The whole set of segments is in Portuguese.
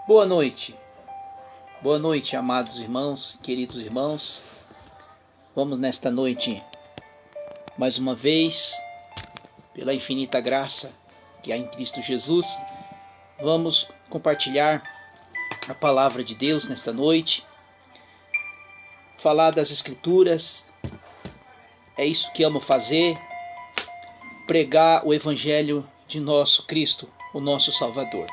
Boa noite. Boa noite, amados irmãos, queridos irmãos. Vamos nesta noite, mais uma vez, pela infinita graça que há em Cristo Jesus, vamos compartilhar a palavra de Deus nesta noite, falar das Escrituras. É isso que amo fazer, pregar o Evangelho de nosso Cristo, o nosso Salvador.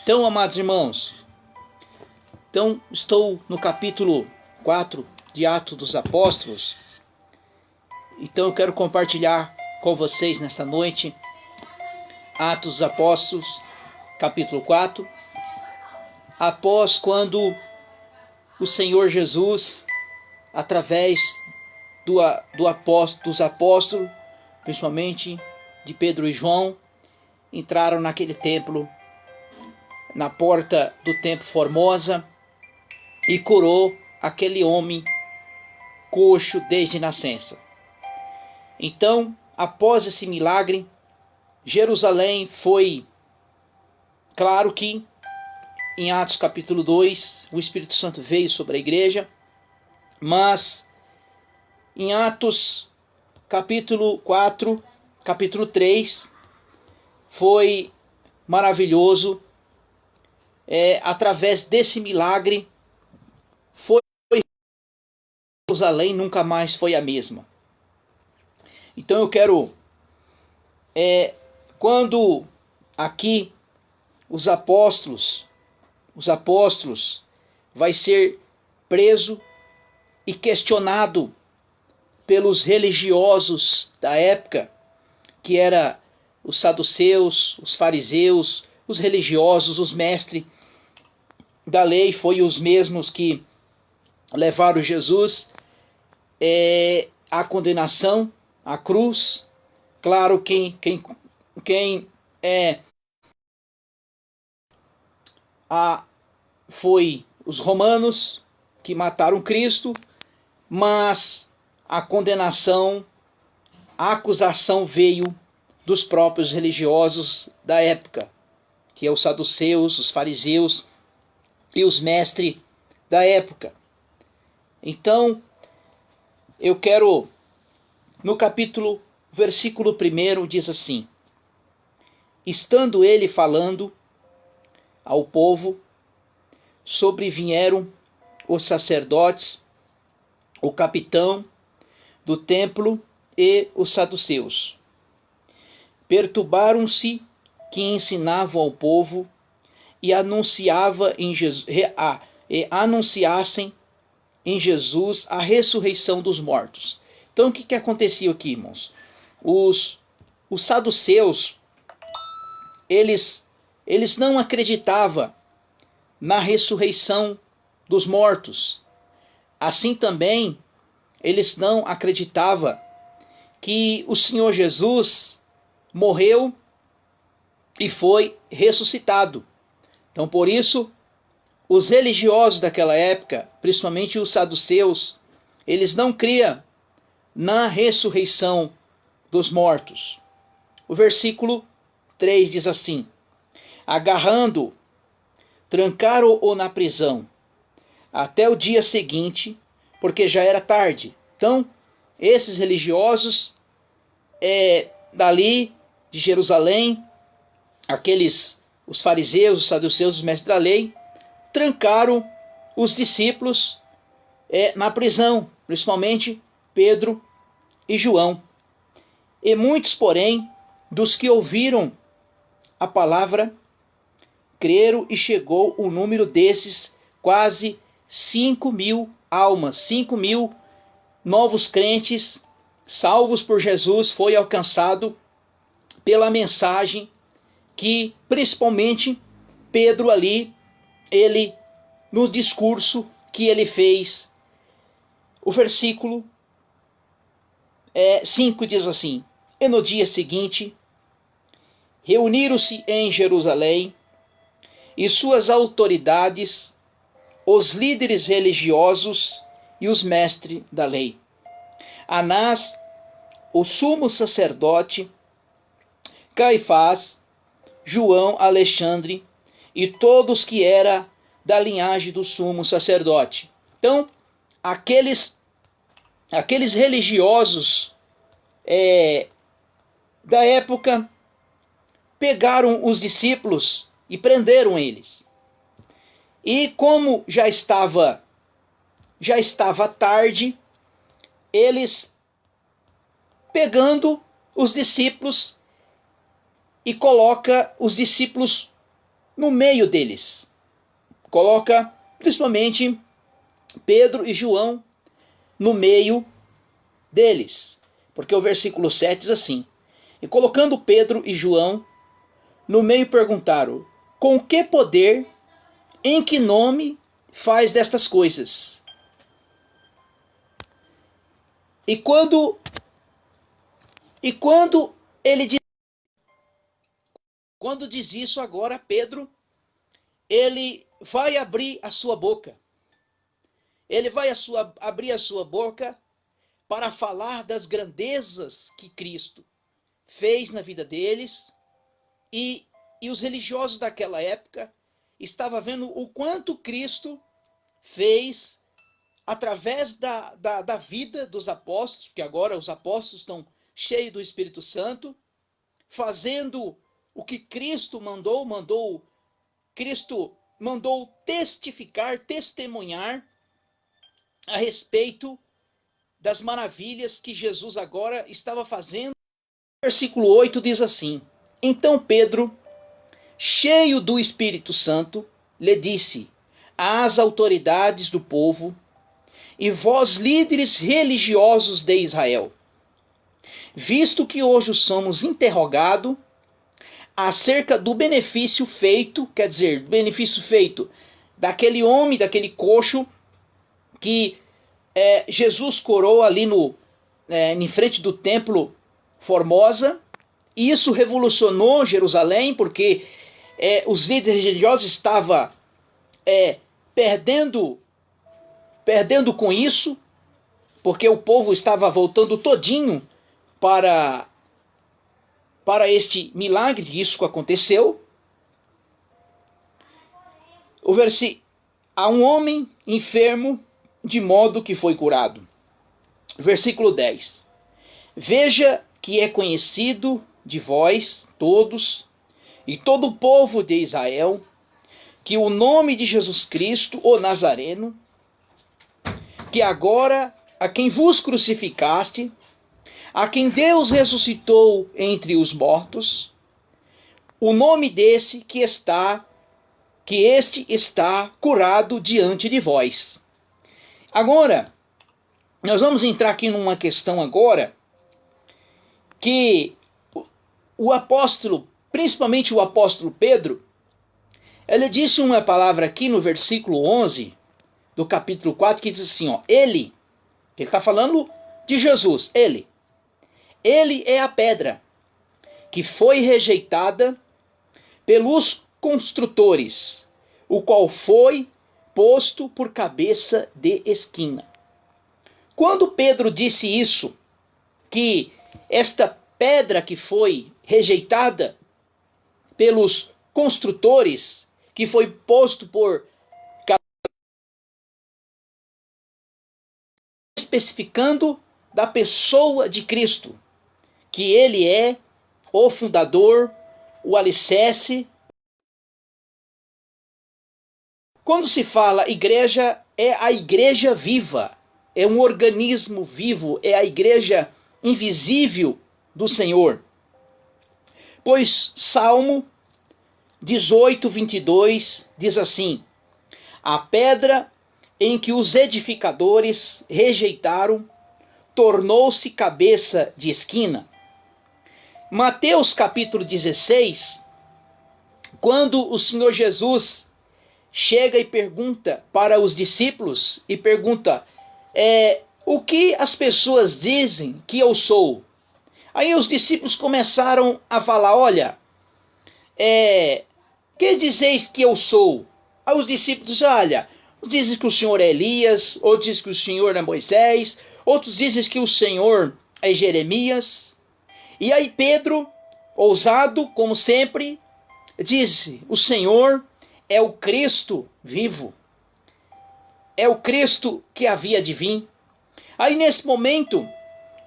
Então, amados irmãos, estou no capítulo 4 de Atos dos Apóstolos. Então eu quero compartilhar com vocês nesta noite Atos dos Apóstolos, capítulo 4. Após quando o Senhor Jesus, através dos apóstolos, principalmente de Pedro e João, entraram naquele templo, na porta do templo Formosa, e curou aquele homem coxo desde nascença. Então, após esse milagre, Jerusalém foi, claro que em Atos capítulo 2, o Espírito Santo veio sobre a igreja, mas em Atos capítulo 4, capítulo 3, foi maravilhoso. Através desse milagre, Jerusalém nunca mais foi a mesma. Então eu quero, quando aqui os apóstolos vai ser preso e questionado pelos religiosos da época, que era os saduceus, os fariseus, os religiosos, os mestres da lei, foi os mesmos que levaram Jesus à condenação, à cruz. Claro, quem foi os romanos que mataram Cristo, mas a condenação, a acusação veio dos próprios religiosos da época, que é os saduceus, os fariseus e os mestres da época. Então, eu quero, no capítulo, versículo 1, diz assim: estando ele falando ao povo, sobrevieram os sacerdotes, o capitão do templo e os saduceus. Perturbaram-se que ensinavam ao povo e anunciassem em Jesus a ressurreição dos mortos. Então o que acontecia aqui, irmãos? Os saduceus, eles não acreditavam na ressurreição dos mortos. Assim também, eles não acreditavam que o Senhor Jesus morreu e foi ressuscitado. Então, por isso, os religiosos daquela época, principalmente os saduceus, eles não criam na ressurreição dos mortos. O versículo 3 diz assim: agarrando, trancaram-o na prisão até o dia seguinte, porque já era tarde. Então, esses religiosos dali de Jerusalém, os fariseus, os saduceus, os mestres da lei, trancaram os discípulos na prisão, principalmente Pedro e João. E muitos, porém, dos que ouviram a palavra, creram, e chegou o número desses quase 5.000 almas, 5.000 novos crentes salvos por Jesus foi alcançado pela mensagem que principalmente Pedro ali, ele no discurso que ele fez. O versículo 5 diz assim: E no dia seguinte, reuniram-se em Jerusalém e suas autoridades, os líderes religiosos e os mestres da lei. Anás, o sumo sacerdote, Caifás, João, Alexandre e todos que era da linhagem do sumo sacerdote. Então, aqueles religiosos da época pegaram os discípulos e prenderam eles. E como já estava tarde, eles pegando os discípulos e coloca os discípulos no meio deles. Coloca principalmente Pedro e João no meio deles. Porque o versículo 7 diz assim: e colocando Pedro e João no meio perguntaram: com que poder, em que nome faz destas coisas? E quando ele diz, quando diz isso agora, Pedro, ele vai abrir a sua boca. Ele vai abrir a sua boca para falar das grandezas que Cristo fez na vida deles. E os religiosos daquela época estavam vendo o quanto Cristo fez através da vida dos apóstolos, porque agora os apóstolos estão cheios do Espírito Santo, fazendo o que Cristo Cristo mandou testificar, testemunhar a respeito das maravilhas que Jesus agora estava fazendo. O versículo 8 diz assim: então Pedro, cheio do Espírito Santo, lhe disse às autoridades do povo e vós líderes religiosos de Israel, visto que hoje somos interrogados acerca do benefício feito, quer dizer, do benefício feito daquele homem, daquele coxo que Jesus curou ali em frente do templo Formosa, e isso revolucionou Jerusalém, porque os líderes religiosos estavam perdendo com isso, porque o povo estava voltando todinho para este milagre, que isso aconteceu. Há um homem enfermo, de modo que foi curado. Versículo 10. Veja que é conhecido de vós todos e todo o povo de Israel, que o nome de Jesus Cristo, o Nazareno, que agora a quem vos crucificaste, a quem Deus ressuscitou entre os mortos, o nome desse que este está curado diante de vós. Agora, nós vamos entrar aqui numa questão agora, que o apóstolo, principalmente o apóstolo Pedro, ele disse uma palavra aqui no versículo 11 do capítulo 4, que diz assim, ó, ele está falando de Jesus, ele é a pedra que foi rejeitada pelos construtores, o qual foi posto por cabeça de esquina. Quando Pedro disse isso, que esta pedra que foi rejeitada pelos construtores, que foi posto por especificando da pessoa de Cristo, que ele é o fundador, o alicerce. Quando se fala igreja, é a igreja viva, é um organismo vivo, é a igreja invisível do Senhor. Pois Salmo 18, 22 diz assim: a pedra em que os edificadores rejeitaram tornou-se cabeça de esquina. Mateus capítulo 16, quando o Senhor Jesus chega e pergunta para os discípulos, e pergunta, o que as pessoas dizem que eu sou? Aí os discípulos começaram a falar, olha, que dizeis que eu sou? Aí os discípulos, olha, dizem que o Senhor é Elias, outros dizem que o Senhor é Moisés, outros dizem que o Senhor é Jeremias. E aí Pedro, ousado como sempre, disse, o Senhor é o Cristo vivo. É o Cristo que havia de vir. Aí nesse momento,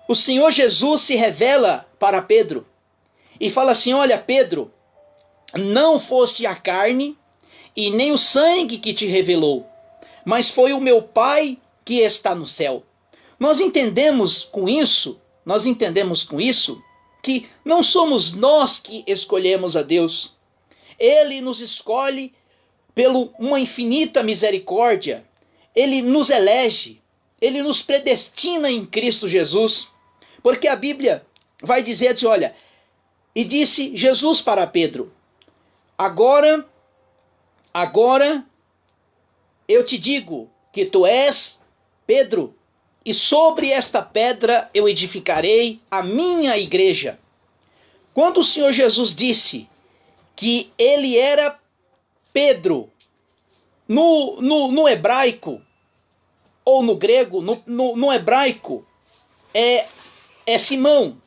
o Senhor Jesus se revela para Pedro e fala assim, olha Pedro, não foste a carne e nem o sangue que te revelou, mas foi o meu Pai que está no céu. Nós entendemos com isso que não somos nós que escolhemos a Deus. Ele nos escolhe pela uma infinita misericórdia. Ele nos elege, ele nos predestina em Cristo Jesus. Porque a Bíblia vai dizer assim, olha, e disse Jesus para Pedro, agora eu te digo que tu és Pedro, e sobre esta pedra eu edificarei a minha igreja. Quando o Senhor Jesus disse que ele era Pedro, no hebraico, ou no grego, no hebraico, é Simão.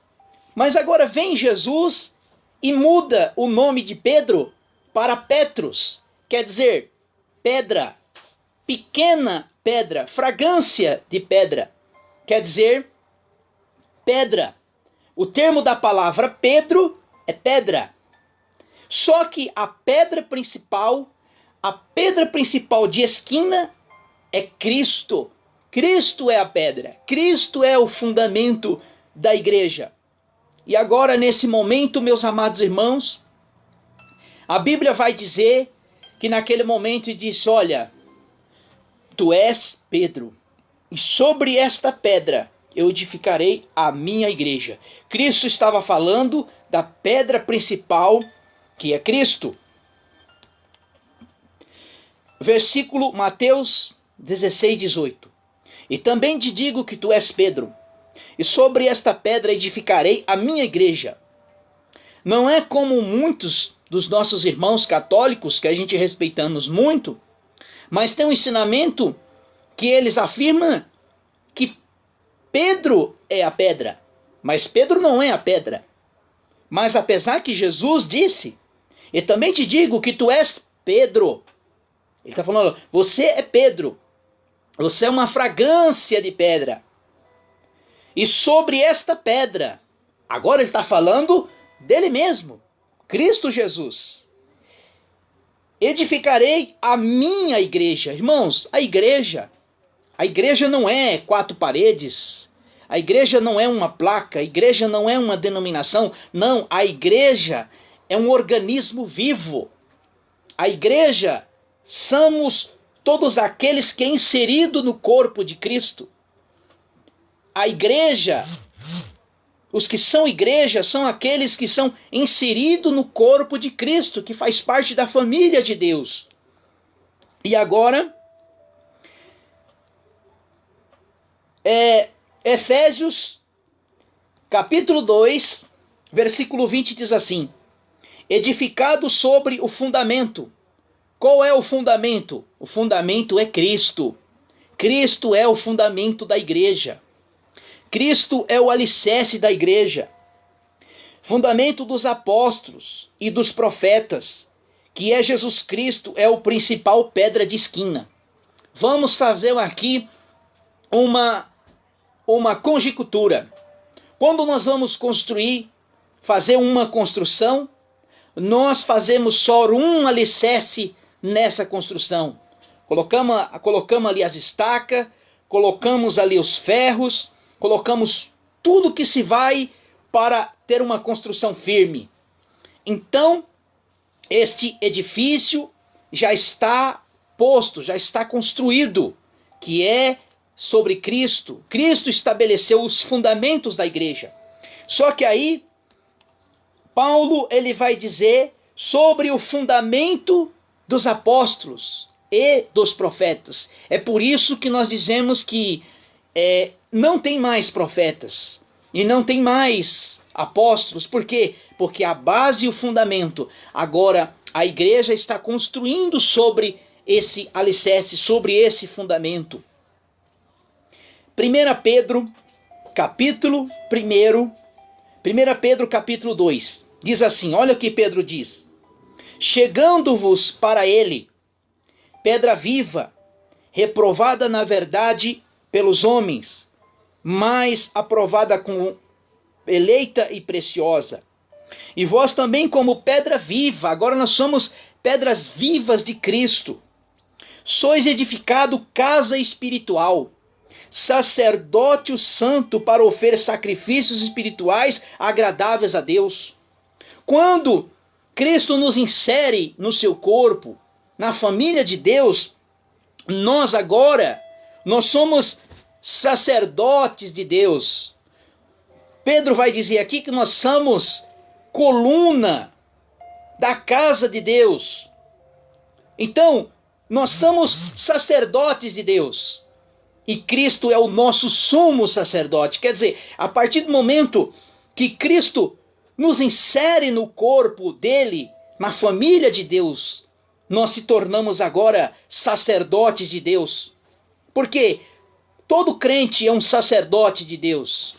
Mas agora vem Jesus e muda o nome de Pedro para Petros, quer dizer, pedra, pequena pedra, fragrância de pedra, quer dizer, pedra. O termo da palavra Pedro é pedra. Só que a pedra principal de esquina é Cristo. Cristo é a pedra. Cristo é o fundamento da igreja. E agora, nesse momento, meus amados irmãos, a Bíblia vai dizer que naquele momento diz, olha, tu és Pedro, e sobre esta pedra eu edificarei a minha igreja. Cristo estava falando da pedra principal, que é Cristo. Versículo Mateus 16, 18. E também te digo que tu és Pedro, e sobre esta pedra edificarei a minha igreja. Não é como muitos dos nossos irmãos católicos, que a gente respeitamos muito, mas tem um ensinamento que eles afirmam que Pedro é a pedra, mas Pedro não é a pedra. Mas apesar que Jesus disse, e também te digo que tu és Pedro, ele está falando, você é Pedro, você é uma fragrância de pedra. E sobre esta pedra, agora ele está falando dele mesmo, Cristo Jesus. Edificarei a minha igreja. Irmãos, a igreja não é 4 paredes, a igreja não é uma placa, a igreja não é uma denominação, não, a igreja é um organismo vivo. A igreja somos todos aqueles que é inserido no corpo de Cristo. A igreja, os que são igreja, são aqueles que são inseridos no corpo de Cristo, que faz parte da família de Deus. E agora, Efésios, capítulo 2, versículo 20 diz assim, edificado sobre o fundamento. Qual é o fundamento? O fundamento é Cristo. Cristo é o fundamento da igreja. Cristo é o alicerce da igreja. Fundamento dos apóstolos e dos profetas, que é Jesus Cristo, é o principal pedra de esquina. Vamos fazer aqui uma conjectura. Quando nós vamos fazer uma construção, nós fazemos só um alicerce nessa construção. Colocamos ali as estacas, colocamos ali os ferros, colocamos tudo que se vai para ter uma construção firme. Então, este edifício já está posto, já está construído, que é sobre Cristo. Cristo estabeleceu os fundamentos da igreja. Só que aí, Paulo ele vai dizer sobre o fundamento dos apóstolos e dos profetas. É por isso que nós dizemos que não tem mais profetas e não tem mais apóstolos. Por quê? Porque a base e o fundamento, agora a igreja está construindo sobre esse alicerce, sobre esse fundamento. 1 Pedro, capítulo 1, 1 Pedro, capítulo 2, diz assim, olha o que Pedro diz. Chegando-vos para ele, pedra viva, reprovada na verdade pelos homens, mas aprovada com eleita e preciosa. E vós também como pedra viva, agora nós somos pedras vivas de Cristo. Sois edificado casa espiritual, sacerdócio santo para oferecer sacrifícios espirituais agradáveis a Deus. Quando Cristo nos insere no seu corpo, na família de Deus, nós somos sacerdotes de Deus. Pedro vai dizer aqui que nós somos coluna da casa de Deus. Então, nós somos sacerdotes de Deus. E Cristo é o nosso sumo sacerdote. Quer dizer, a partir do momento que Cristo nos insere no corpo dele, na família de Deus, nós se tornamos agora sacerdotes de Deus. Porque todo crente é um sacerdote de Deus,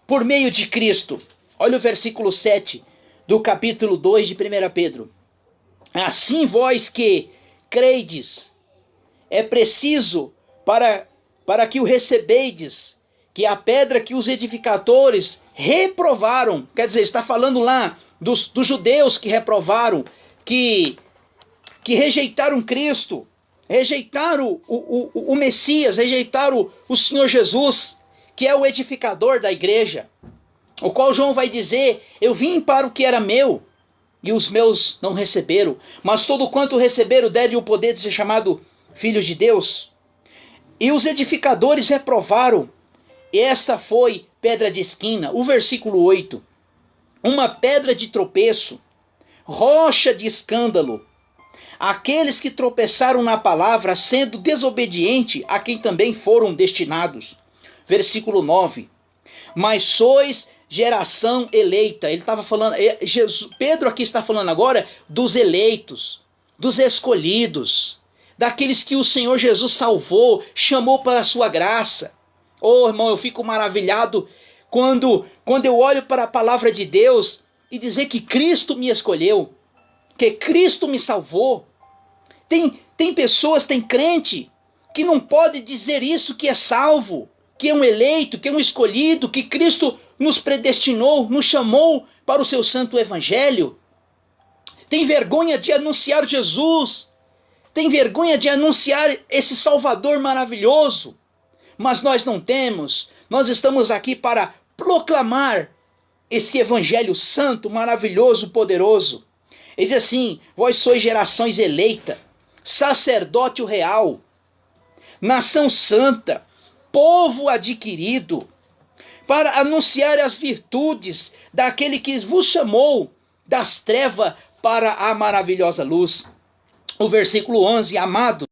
por meio de Cristo. Olha o versículo 7 do capítulo 2 de 1 Pedro. Assim vós que credes, é preciso para que o recebeides, que é a pedra que os edificadores reprovaram. Quer dizer, está falando lá dos judeus que reprovaram, que rejeitaram Cristo, rejeitaram o Messias, rejeitaram o Senhor Jesus, que é o edificador da igreja, o qual João vai dizer, eu vim para o que era meu, e os meus não receberam, mas todo quanto receberam, deram o poder de ser chamado filhos de Deus. E os edificadores reprovaram, e esta foi pedra de esquina. O versículo 8, uma pedra de tropeço, rocha de escândalo, aqueles que tropeçaram na palavra, sendo desobediente a quem também foram destinados. Versículo 9, mas sois geração eleita. Ele estava falando, Pedro aqui está falando agora dos eleitos, dos escolhidos, daqueles que o Senhor Jesus salvou, chamou para a sua graça. Oh, irmão, eu fico maravilhado quando eu olho para a palavra de Deus e dizer que Cristo me escolheu, que Cristo me salvou. Tem pessoas, tem crente que não pode dizer isso, que é salvo, que é um eleito, que é um escolhido, que Cristo nos predestinou, nos chamou para o seu santo evangelho. Tem vergonha de anunciar Jesus, tem vergonha de anunciar esse Salvador maravilhoso, mas nós não temos. Nós estamos aqui para proclamar esse evangelho santo, maravilhoso, poderoso. Ele diz assim, vós sois gerações eleita, sacerdócio real, nação santa, povo adquirido, para anunciar as virtudes daquele que vos chamou das trevas para a maravilhosa luz. O versículo 11, amados,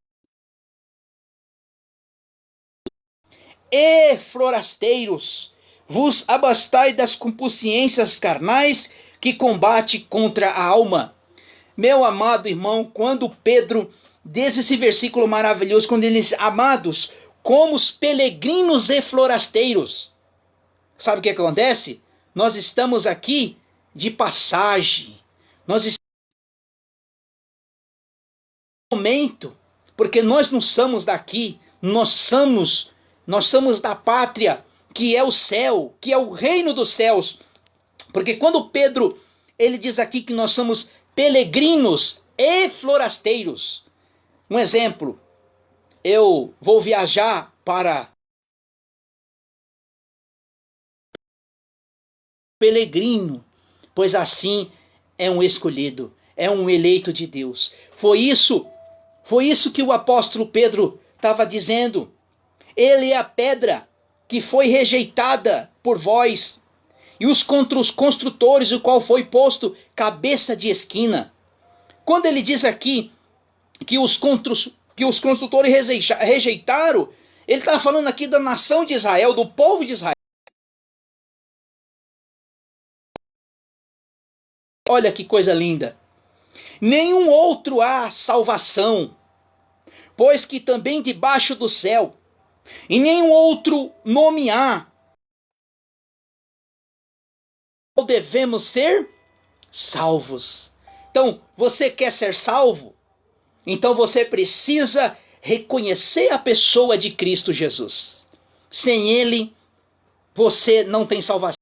e forasteiros, vos abastai das concupiscências carnais que combate contra a alma. Meu amado irmão, quando Pedro diz esse versículo maravilhoso, quando ele diz, amados, como os peregrinos e forasteiros. Sabe o que acontece? Nós estamos aqui de passagem. Nós estamos no momento, porque nós não somos daqui, nós somos da pátria, que é o céu, que é o reino dos céus. Porque quando Pedro, ele diz aqui que nós somos peregrinos e forasteiros. Um exemplo, eu vou viajar para peregrino, pois assim é um escolhido, é um eleito de Deus. Foi isso que o apóstolo Pedro estava dizendo. Ele é a pedra que foi rejeitada por vós, e os construtores, o qual foi posto cabeça de esquina. Quando ele diz aqui que os construtores rejeitaram, ele está falando aqui da nação de Israel, do povo de Israel. Olha que coisa linda. Nenhum outro há salvação, pois que também debaixo do céu, e nenhum outro nome há, devemos ser salvos. Então, você quer ser salvo? Então você precisa reconhecer a pessoa de Cristo Jesus. Sem Ele, você não tem salvação.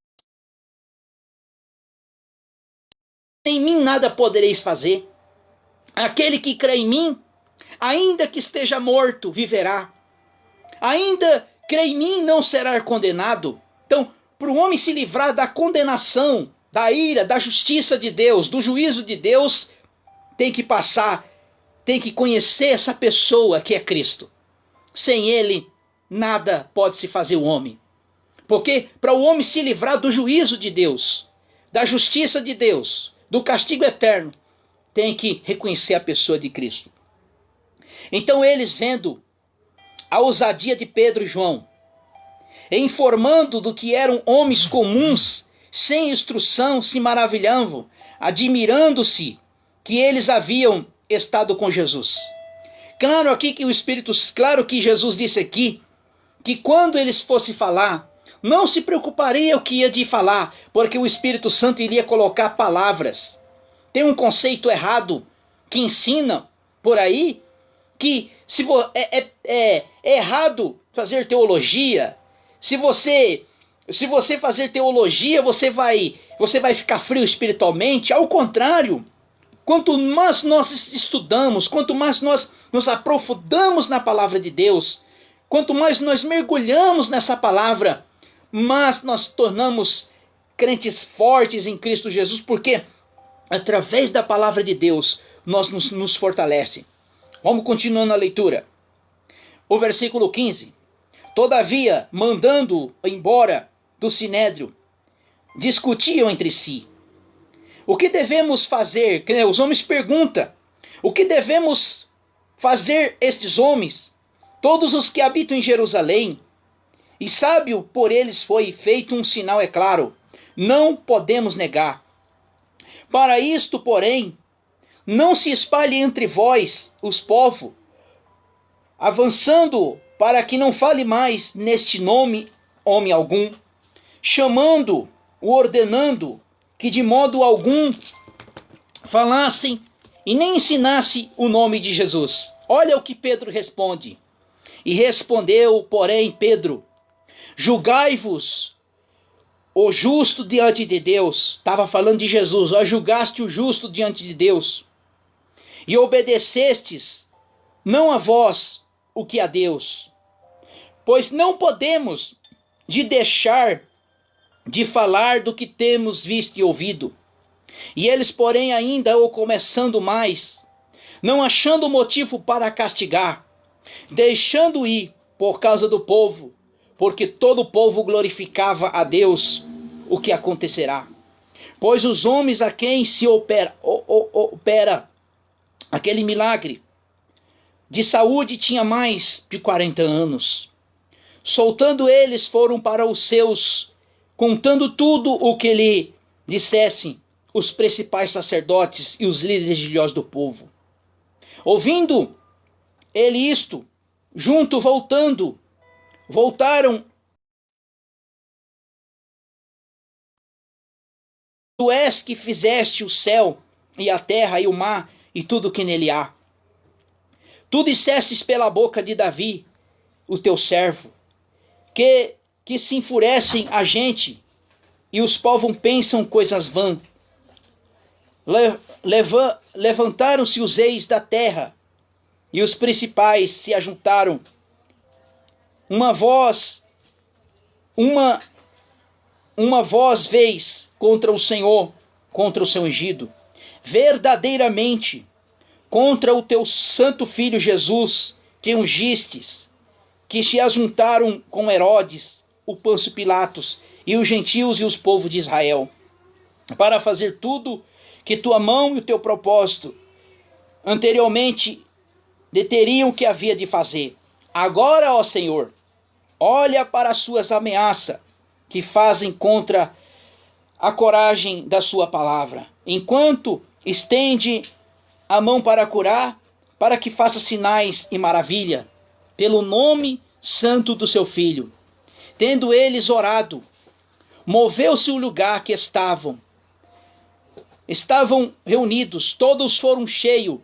Sem mim nada podereis fazer. Aquele que crê em mim, ainda que esteja morto, viverá. Ainda crê em mim, não será condenado. Então, para o homem se livrar da condenação, da ira, da justiça de Deus, do juízo de Deus, tem que passar, tem que conhecer essa pessoa que é Cristo. Sem Ele, nada pode se fazer o homem. Porque para o homem se livrar do juízo de Deus, da justiça de Deus, do castigo eterno, tem que reconhecer a pessoa de Cristo. Então eles, vendo a ousadia de Pedro e João, informando do que eram homens comuns, sem instrução, se maravilhavam, admirando-se que eles haviam estado com Jesus. Claro aqui que claro que Jesus disse aqui que quando eles fossem falar, não se preocuparia o que ia de falar, porque o Espírito Santo iria colocar palavras. Tem um conceito errado que ensina por aí que é errado fazer teologia. Se você fazer teologia, você vai ficar frio espiritualmente. Ao contrário, quanto mais nós estudamos, quanto mais nós nos aprofundamos na palavra de Deus, quanto mais nós mergulhamos nessa palavra, mais nós tornamos crentes fortes em Cristo Jesus, porque através da palavra de Deus nós nos fortalece. Vamos continuando a leitura. O versículo 15. Todavia, mandando embora do sinédrio, discutiam entre si. O que devemos fazer? Os homens perguntam. O que devemos fazer estes homens? Todos os que habitam em Jerusalém. E sábio por eles foi feito um sinal, é claro. Não podemos negar. Para isto, porém, não se espalhe entre vós os povos, avançando para que não fale mais neste nome homem algum, chamando, ordenando que de modo algum falassem e nem ensinasse o nome de Jesus. Olha o que Pedro responde. E respondeu, porém, Pedro, julgai-vos o justo diante de Deus. Estava falando de Jesus. Ó, julgaste o justo diante de Deus. E obedecestes, não a vós, o que a Deus. Pois não podemos de deixar de falar do que temos visto e ouvido. E eles, porém, ainda o começando mais, não achando motivo para castigar, deixando ir por causa do povo, porque todo o povo glorificava a Deus, o que acontecerá. Pois os homens a quem se opera aquele milagre de saúde tinha mais de 40 anos. Soltando eles, foram para os seus, contando tudo o que lhe dissessem os principais sacerdotes e os líderes religiosos do povo. Ouvindo ele isto, voltaram. Tu és que fizeste o céu e a terra e o mar e tudo que nele há. Tu dissestes pela boca de Davi, o teu servo, que se enfurecem a gente e os povos pensam coisas vãs. Levantaram-se os reis da terra e os principais se ajuntaram. Uma voz vez contra o Senhor, contra o seu ungido, verdadeiramente contra o teu santo filho Jesus, que ungistes, que se ajuntaram com Herodes, o Pôncio Pilatos, e os gentios e os povos de Israel, para fazer tudo que tua mão e o teu propósito anteriormente deteriam que havia de fazer. Agora, ó Senhor, olha para as suas ameaças que fazem contra a coragem da sua palavra. enquanto estende a mão para curar, para que faça sinais e maravilha, pelo nome santo do seu Filho. Tendo eles orado, moveu-se o lugar que estavam reunidos, todos foram cheios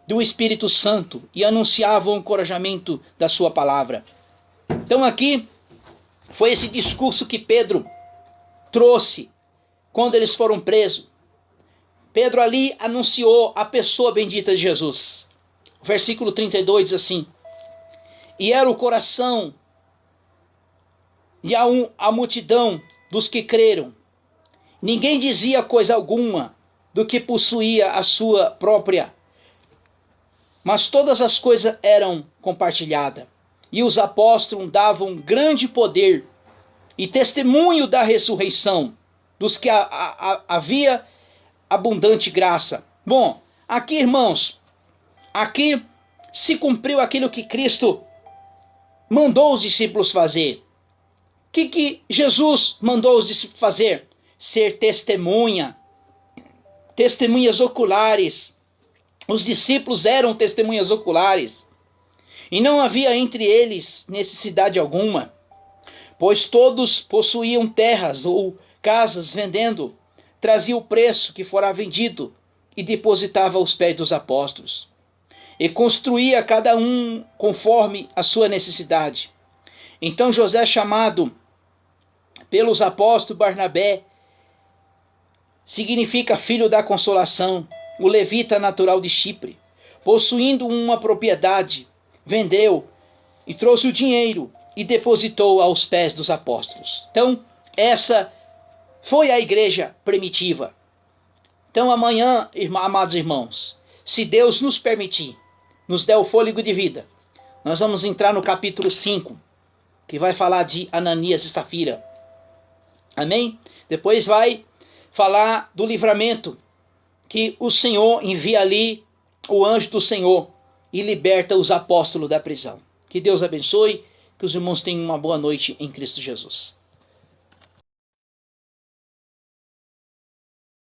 do Espírito Santo e anunciavam o encorajamento da sua palavra. Então aqui foi esse discurso que Pedro trouxe quando eles foram presos. Pedro ali anunciou a pessoa bendita de Jesus. O versículo 32 diz assim: e era o coração e a multidão dos que creram. Ninguém dizia coisa alguma do que possuía a sua própria, mas todas as coisas eram compartilhadas. E os apóstolos davam grande poder e testemunho da ressurreição dos que havia abundante graça. Bom, aqui, irmãos, aqui se cumpriu aquilo que Cristo mandou os discípulos fazer. O que Jesus mandou os discípulos fazer? Ser testemunhas oculares. Os discípulos eram testemunhas oculares. E não havia entre eles necessidade alguma, pois todos possuíam terras ou casas, vendendo, trazia o preço que fora vendido e depositava aos pés dos apóstolos. E construía cada um conforme a sua necessidade. Então José, chamado pelos apóstolos Barnabé, significa filho da consolação, o levita natural de Chipre, possuindo uma propriedade, vendeu e trouxe o dinheiro e depositou aos pés dos apóstolos. Então, essa foi a igreja primitiva. Então, amanhã, amados irmãos, se Deus nos permitir, nos der o fôlego de vida, nós vamos entrar no capítulo 5, que vai falar de Ananias e Safira. Amém? Depois vai falar do livramento, que o Senhor envia ali o anjo do Senhor e liberta os apóstolos da prisão. Que Deus abençoe, que os irmãos tenham uma boa noite em Cristo Jesus.